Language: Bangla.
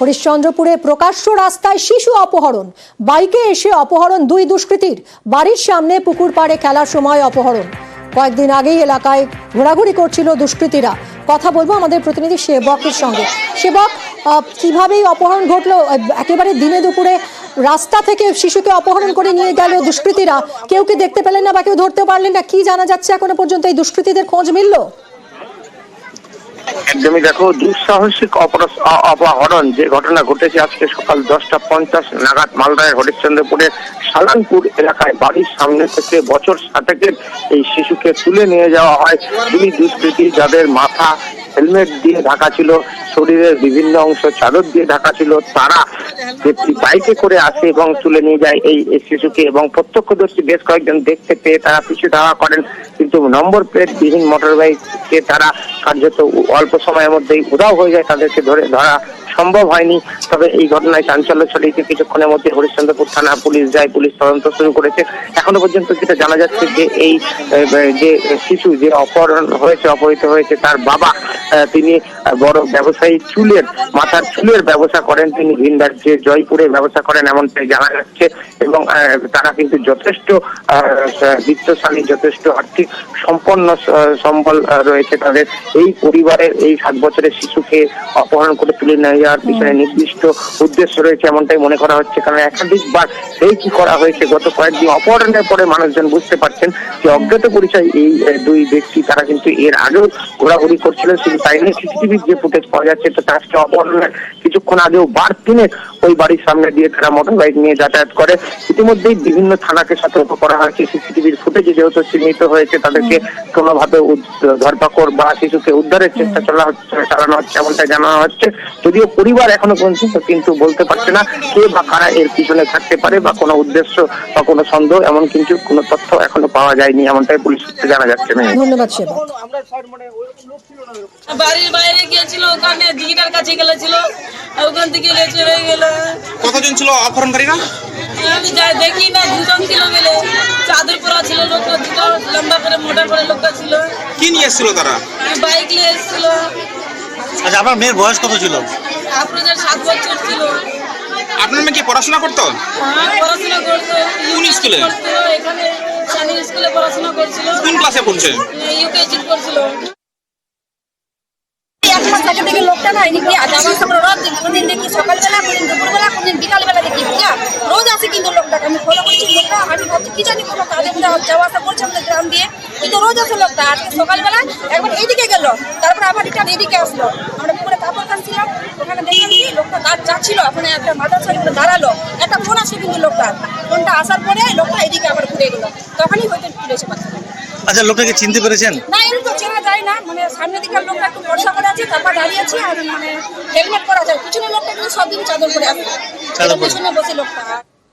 হরিশ্চন্দ্রপুরে প্রকাশ্য রাস্তায় শিশু অপহরণ, বাইকে এসে অপহরণ দুই দুষ্কৃতীর, বাড়ির সামনে পুকুর পাড়ে খেলার সময় অপহরণ। কয়েকদিন আগেই এলাকায় ঘোরাঘুরি করছিল দুষ্কৃতীরা। কথা বলবো আমাদের প্রতিনিধি সেবকের সঙ্গে। সেবক, কিভাবেই অপহরণ ঘটলো? একেবারে দিনে দুপুরে রাস্তা থেকে শিশুকে অপহরণ করে নিয়ে গেল দুষ্কৃতীরা, কেউ কি দেখতে পেলেন না বা কেউ ধরতে পারলেন না? কি জানা যাচ্ছে এখনো পর্যন্ত? এই দুষ্কৃতীদের খোঁজ মিললো? একদমই দেখো, দুঃসাহসিক অপহরণ যে ঘটনা ঘটেছে আজকে সকাল 10:50 নাগাদ মালদার হরিশ্চন্দ্রপুরের সালানপুর এলাকায় বাড়ির সামনে থেকে বছর 7 এই শিশুকে তুলে নিয়ে যাওয়া হয় দুই দুষ্কৃতী, যাদের মাথা হেলমেট দিয়ে ঢাকা ছিল, শরীরের বিভিন্ন অংশ চাদর দিয়ে ঢাকা ছিল। তারা একটি বাইকে করে আসে এবং তুলে নিয়ে যায় এই শিশুকে, এবং প্রত্যক্ষদর্শী বেশ কয়েকজন দেখতে পেয়ে তারা পিছু ধাওয়া করেন, কিন্তু নম্বর প্লেট বিহীন মোটর বাইককে তারা কার্যত অল্প সময়ের মধ্যেই উধাও হয়ে যায়, তাদেরকে ধরা সম্ভব হয়নি। তবে এই ঘটনায় চাঞ্চল্য ছড়িয়েছে। কিছুক্ষণের মধ্যে হরিশ্চন্দ্রপুর থানা পুলিশ যায়, পুলিশ তদন্ত শুরু করেছে। এখনো পর্যন্ত যেটা জানা যাচ্ছে যে এই যে শিশু যে অপহৃত হয়েছে তার বাবা, তিনি বড় ব্যবসায়ী, মাথার চুলের ব্যবসা করেন, তিনি ভিন রাজ্যে জয়পুরে ব্যবসা করেন এমনটাই জানা যাচ্ছে। এবং তারা কিন্তু যথেষ্ট বিত্তশালী, যথেষ্ট আর্থিক সম্বল রয়েছে তাদের। এই পরিবারের এই 7 বছরের শিশুকে অপহরণ করে তুলে নিয়ে যাওয়ার পিছনে নির্দিষ্ট উদ্দেশ্য রয়েছে এমনটাই মনে করা হচ্ছে, কারণ একাধিকবার এই কি করা হয়েছে। গত কয়েকদিন অপহরণের পরে মানুষজন বুঝতে পারছেন যে অজ্ঞাত পরিচয় এই দুই ব্যক্তি, তারা কিন্তু এর আগেও ঘোরাঘুরি করছিলেন। শুধু তাই নয়, সিসিটিভির যে ফুটেজ পাওয়া যাচ্ছে তো তার অপহরণের কিছুক্ষণ আগেও বার 3 ওই বাড়ির সামনে দিয়ে তারা মোটর বাইক নিয়ে যাতায়াত করে। ইতিমধ্যেই বিভিন্ন থানাকে সতর্ক করা হয়েছে। সিসিটিভির ফুটেজে যেহেতু চিহ্নিত হয়েছে, তাদেরকে কোনোভাবে ধরপাকড় বা শিশুকে উদ্ধারের চেষ্টা চালানো হচ্ছে এমনটা জানানো হচ্ছে। যদিও পরিবার এখনো পর্যন্ত কিন্তু বলতে পারছে না কে বা কারা এর পিছনে থাকতে পারে, বা কোনো উদ্দেশ্য বা কোনো সন্দেহ এমন কিন্তু কোনো তথ্য এখনো পাওয়া যায়নি এমনটাই পুলিশ সূত্রে জানা যাচ্ছে। ধন্যবাদ সেবক। বাড়ির বাইরে গিয়েছিল, ওখানে দিঘিটার কাছে গেছিল, ওখান থেকে চলে গেল। কতজন ছিল অপহরণকারীরা? আমি যাই দেখি না, 2জন ছিল বলে। চাদর পরা ছিল লোকটা, দুটো লম্বা করে মোটা করে লোকটা ছিল। কি নিয়ে এসেছিল তারা? বাইক নিয়ে এসেছিল। আচ্ছা, আপনার মেয়ের বয়স কত ছিল? আপনাদের 7 বছর ছিল। আপনার মেয়ে কি পড়াশোনা করতো? হ্যাঁ, পড়াশোনা করতো। কোন স্কুলে? এখানে সানি স্কুলে পড়াশোনা করছিল। কোন ক্লাসে পড়ছে? ইউকেজি করছিল। থেকে লোকটা না এদিকে যাওয়ার সময় রোজ কোনদিন দেখি সকালবেলা, কোনদিন দুপুরবেলা, কোনদিন বিকালবেলা দেখি, বুঝা রোজ আসে কিন্তু লোকটাকে আমি ফলো করছি। লোকটা আমি ভাবছি কি জানি কোনো কাজে যাওয়া আসা করছে আমাদের গ্রাম দিয়ে, কিন্তু রোজ আসে লোকটা। আজকে সকালবেলা একবার এইদিকে গেল, তারপরে আবার রিটার্ন এদিকে আসলো। আমরা পুকুরে কাপড় কাটছিলাম, ওখানে দেখি লোকটা কাজ যাচ্ছিল, ওখানে একটা মাথার সাইড করে দাঁড়ালো, একটা ফোন আসলো কিন্তু লোকটার ফোনটা আসার পরে লোকটা এদিকে আবার ঘুরে গেল, তখনই হয়তো পুলিশে পাচ্ছে। আচ্ছা, লোকটাকে চিনতে পেরেছেন? না, এরকম তো চেনা যায় না, মানে সামনের দিকের লোকটা একটু বর্ষা করে আছে, তারপর দাঁড়িয়ে আছে, আর মানে হেলমেট পরা যায়। পিছনের লোকটা কিন্তু সব দিন চাদর পরে আছে, পিছনে বসে লোকটা।